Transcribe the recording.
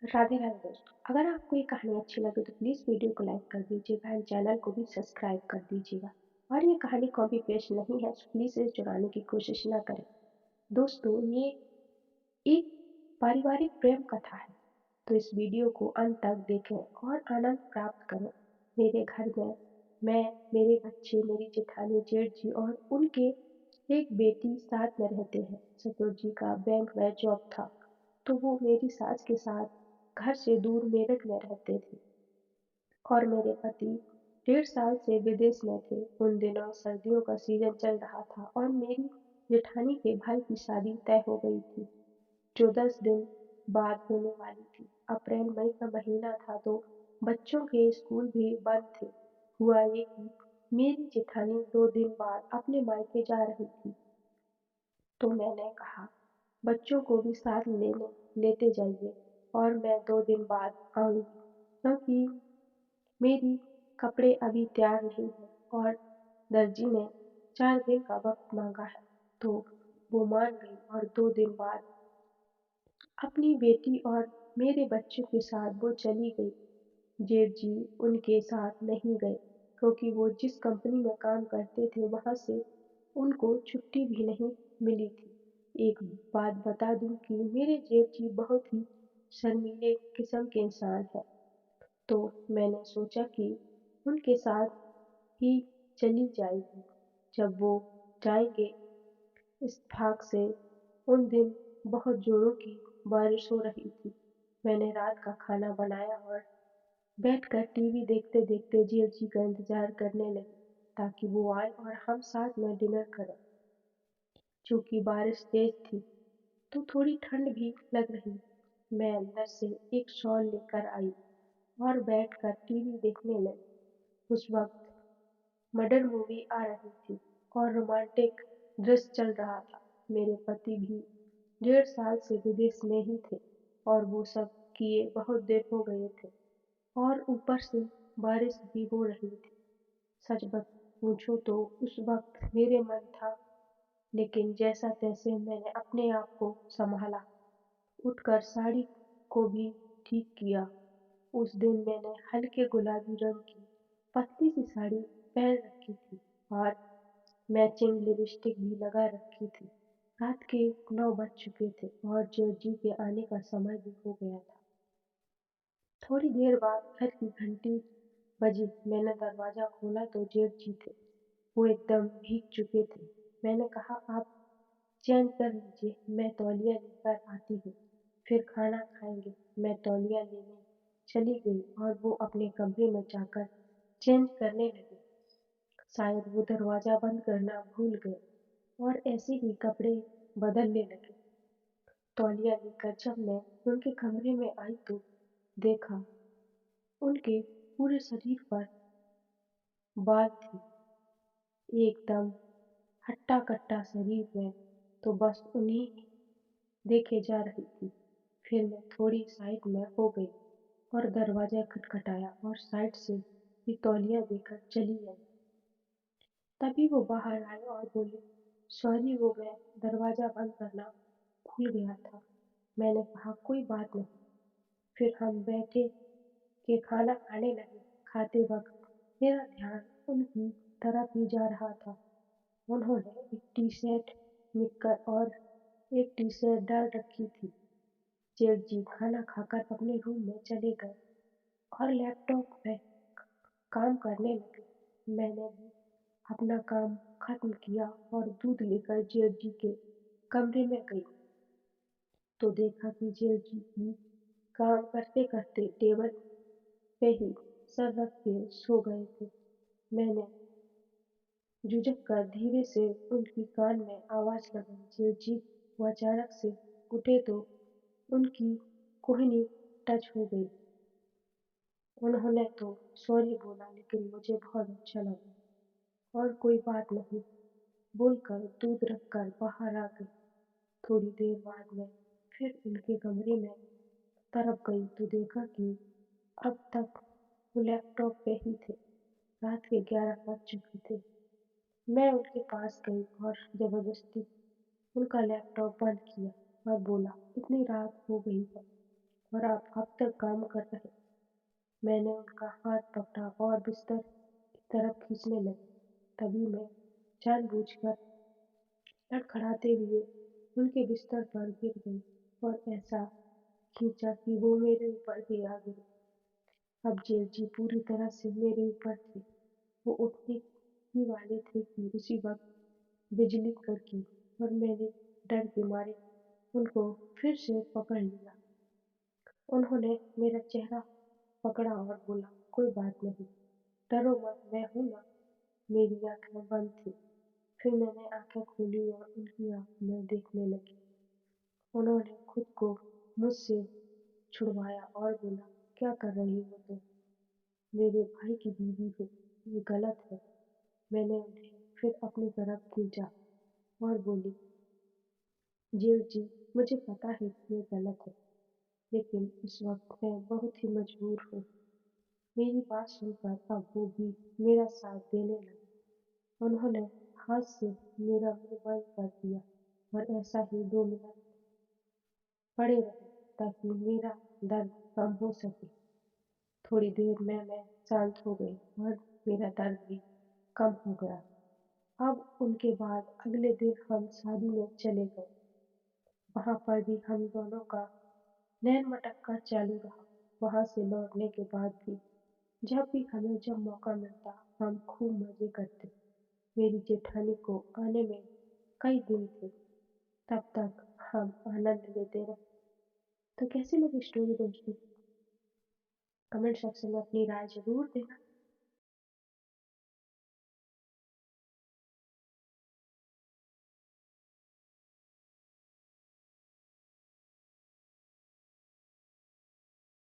राधे राधे दोस्तों। अगर आपको ये कहानी अच्छी लगे तो प्लीज वीडियो को लाइक कर दीजिएगा एंड चैनल को भी सब्सक्राइब कर दीजिएगा। और ये कहानी कॉपी पेस्ट नहीं है, प्लीज इसे चुराने की कोशिश ना करें। दोस्तों, ये एक पारिवारिक प्रेम कथा है, तो इस वीडियो को अंत तक देखें और आनंद प्राप्त करें। मेरे घर में मैं, मेरे बच्चे, मेरी जेठानी, जेठ जी और उनके एक बेटी साथ में रहते हैं। ससुर जी का बैंक में जॉब था, तो वो मेरी सास के साथ घर से दूर मेरठ में रहते थे। और मेरे पति 1.5 साल से विदेश में थे। उन दिनों सर्दियों का सीजन चल रहा था और मेरी जेठानी के भाई की शादी तय हो गई थी, जो 10 दिन बाद होने वाली थी। अप्रैल मई का महीना था, तो बच्चों के स्कूल भी बंद थे। हुआ ये कि मेरी जेठानी 2 दिन बाद अपने मायके जा रही थी, तो मैंने कहा बच्चों को भी साथ लेने लेते जाइए और मैं 2 दिन बाद आऊंगी, क्योंकि मेरी कपड़े अभी तैयार नहीं है और दर्जी ने 4 दिन का वक्त मांगा है। तो वो मान गई और 2 दिन बाद अपनी बेटी और मेरे बच्चों के साथ वो चली गई। जेठ जी उनके साथ नहीं गए, क्योंकि वो जिस कंपनी में काम करते थे वहां से उनको छुट्टी भी नहीं मिली थी। एक बात बता दूं कि मेरे जेठ जी बहुत ही शर्मीले किस्म के इंसान है, तो मैंने सोचा कि उनके साथ ही चली जाएगी। जब वो जाएंगे इत्तेफाक से उन दिन बहुत जोरों की बारिश हो रही थी। मैंने रात का खाना बनाया और बैठकर टीवी देखते देखते जेठ जी का इंतजार करने लगी, ताकि वो आए और हम साथ में डिनर करें। चूंकि बारिश तेज थी, तो थोड़ी ठंड भी लग रही। मैं अंदर से एक शॉल लेकर आई और बैठकर टीवी देखने लगी। उस वक्त मर्डर मूवी आ रही थी और रोमांटिक दृश्य चल रहा था। मेरे पति भी 1.5 साल से विदेश में ही थे और वो सब किए बहुत देर हो गए थे, और ऊपर से बारिश भी हो रही थी। सच बत पूछो तो उस वक्त मेरे मन था, लेकिन जैसा तैसे मैंने अपने आप को संभाला। उठकर साड़ी को भी ठीक किया। उस दिन मैंने हल्के गुलाबी रंग की पतली सी साड़ी पहन रखी थी और मैचिंग लिपस्टिक भी लगा रखी थी। रात के 9 बज चुके थे और जर्जी के आने का समय भी हो गया था। थोड़ी देर बाद घर की घंटी बजी। मैंने दरवाजा खोला तो जेठ जी थे। वो एकदम भीग चुके थे। मैंने कहा, आप चेंज कर लीजिए, मैं तौलिया लेकर आती हूँ, फिर खाना खाएंगे। मैं तौलिया लेने चली गई और वो अपने कमरे में जाकर चेंज करने लगे। शायद वो दरवाजा बंद करना भूल गए और ऐसे ही कपड़े बदलने लगे। तौलिया लेकर जब मैं उनके कमरे में आई तो देखा उनके पूरे शरीर पर बाल थे, एकदम हट्टा कट्टा शरीर में तो बस उन्हीं ही देखे जा रही थी। फिर मैं थोड़ी साइड में हो गई और दरवाजा खटखटाया और साइड से भी तौलिया देकर चली आई। तभी वो बाहर आए और बोले, सॉरी, वो मैं दरवाजा बंद करना भूल गया था। मैंने कहा, कोई बात नहीं। फिर हम बैठे के खाना खाने लगे। खाते वक्त मेरा ध्यान उनकी तरफ ही जा रहा था। उन्होंने एक टी शर्ट, निक्कर और एक टी शर्ट डाल रखी थी। जेठ जी खाना खाकर अपने रूम में चले गए और लैपटॉप में काम करने लगे। मैंने भी अपना काम खत्म किया और दूध लेकर जेठ जी के कमरे में गई, तो देखा कि जेठ जी की काम करते करते टेबल पे ही सर रख के सो गए थे। मैंने झुझक कर धीरे से उनकी कान में आवाज लगाई। जेठ जी वो अचानक से उठे तो उनकी कोहनी टच हो गई। उन्होंने तो सॉरी बोला, लेकिन मुझे बहुत अच्छा लगा और कोई बात नहीं बोलकर दूध रखकर बाहर आ गई। थोड़ी देर बाद मैं फिर उनके कमरे में तरफ गई तो देखा कि अब तक वो लैपटॉप पे ही थे। रात के 11 बज चुके थे। मैं उनके पास गई और जबरदस्ती उनका लैपटॉप बंद किया और बोला, इतनी रात हो गई है, और आप अब तक काम कर रहे। मैंने उनका हाथ पकड़ा और बिस्तर की तरफ खींचने लगी। तभी मैं जानबूझकर लड़खड़ाते हुए उनके बिस्तर पर गिर गई और ऐसा खींचा कि वो मेरे ऊपर ही आ गिरे। अब जेलची पूरी तरह से मेरे ऊपर थे। वो उठने ही वाले थे कि उसी वक्त बिजली कड़की और मैंने डर के मारे उनको फिर से पकड़ लिया। उन्होंने मेरा चेहरा पकड़ा और बोला, कोई बात नहीं, डरो मत, मैं हूं ना। मेरी आंखें बंद थी। फिर मैंने आंखें खोली और उनकी आंखों में देखने लगी। उन्होंने खुद को मुझसे छुड़वाया और बोला, क्या कर रही हो तुम? मेरे भाई की बीवी हो, ये गलत है। मैंने उन्हें फिर अपनी तरफ खींचा और बोली, जीव जी, मुझे पता है कि ये गलत है, लेकिन इस वक्त मैं बहुत ही मजबूर हूँ। मेरी बात सुनकर अब वो भी मेरा साथ देने लगे। उन्होंने हाथ से मेरा मुंह बंद कर दिया और ऐसा ही 2 मिनट पड़े रहे ताकि मेरा दर्द कम हो सके। थोड़ी देर में मैं शांत हो गई और मेरा दर्द भी कम हो गया। अब उनके बाद अगले दिन हम शादी में चले गए। वहां पर भी हम दोनों का नैन मटक्का चालू रहा। वहां से लौटने के बाद भी जब मौका मिलता हम खूब मजे करते। मेरी जेठानी को आने में कई दिन थे। तब तक हम आनंद लेते रहे। तो कैसी लगी स्टोरी दोस्तों? कमेंट सेक्शन में अपनी राय जरूर देना।